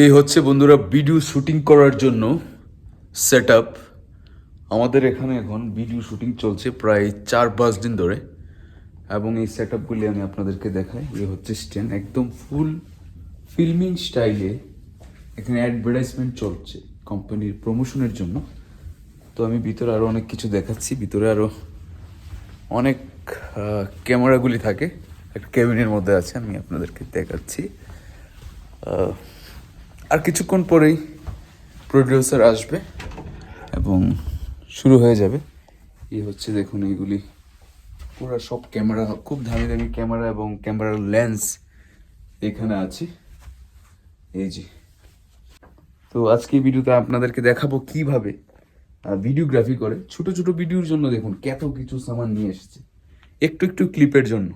এই হচ্ছে বন্ধুরা ভিডিও শুটিং করার জন্য সেট আপ। আমাদের এখানে এখন ভিডিও শুটিং চলছে প্রায় 4-5 দিন ধরে, এবং এই সেট আপগুলি আমি আপনাদেরকে দেখাই। এই হচ্ছে স্ট্যান্ড, একদম ফুল ফিল্মিং স্টাইলে এখানে অ্যাডভার্টাইজমেন্ট চলছে কোম্পানির প্রমোশনের জন্য। তো আমি ভিতরে আরও অনেক কিছু দেখাচ্ছি। ভিতরে আরও অনেক ক্যামেরাগুলি থাকে, একটা ক্যাবিনের মধ্যে আছে, আমি আপনাদেরকে দেখাচ্ছি। আর কিছুক্ষণ পরেই প্রডিউসার আসবে এবং শুরু হয়ে যাবে। এই হচ্ছে দেখুন, এইগুলি পুরো সব ক্যামেরা, খুব দামি দামি ক্যামেরা এবং ক্যামেরার লেন্স এখানে আছে। এই যে, তো আজকে ভিডিওতে আপনাদেরকে দেখাবো কিভাবে ভিডিওগ্রাফি করে। ছোট ছোট ভিডিওর জন্য দেখুন কত কিছু সামান নিয়ে এসেছে, একটু একটু ক্লিপের জন্য।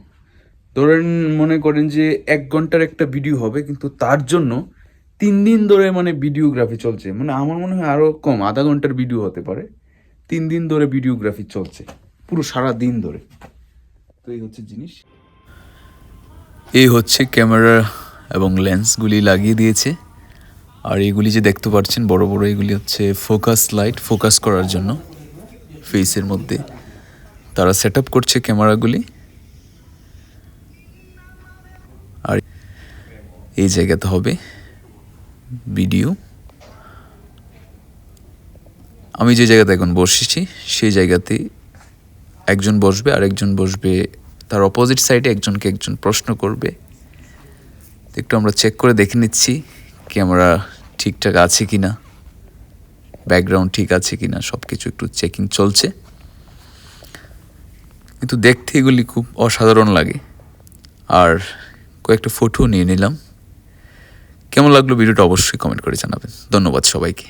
ধরেন মনে করেন যে 1 ঘন্টার একটা ভিডিও হবে, কিন্তু তার জন্য 3 দিন ধরে মানে ভিডিওগ্রাফি চলছে। মানে আমার মনে হয় আরও কম, আধা ঘন্টার ভিডিও হতে পারে। 3 দিন ধরে ভিডিওগ্রাফি চলছে, পুরো সারা দিন ধরে। তো এই হচ্ছে জিনিস, এই হচ্ছে ক্যামেরা এবং লেন্সগুলি লাগিয়ে দিয়েছে। আর এগুলি যে দেখতে পাচ্ছেন বড় বড়, এগুলি হচ্ছে ফোকাস লাইট, ফোকাস করার জন্য ফেসের মধ্যে তারা সেট আপ করছে ক্যামেরাগুলি। আর এই জায়গাতে হবে ভিডিও। আমি যে জায়গাতে এখন বসেছি সেই জায়গাতে একজন বসবে, আর একজন বসবে তার অপোজিট সাইডে, একজনকে একজন প্রশ্ন করবে। একটু আমরা চেক করে দেখে নিচ্ছি ক্যামেরা ঠিকঠাক আছে কিনা, ব্যাকগ্রাউন্ড ঠিক আছে কিনা, সব কিছু একটু চেকিং চলছে। কিন্তু দেখতে এগুলি খুব অসাধারণ লাগে। আর কয়েকটা ফটো নিয়ে নিলাম। কেমন লাগলো ভিডিওটা অবশ্যই কমেন্ট করে জানাবেন। ধন্যবাদ সবাইকে।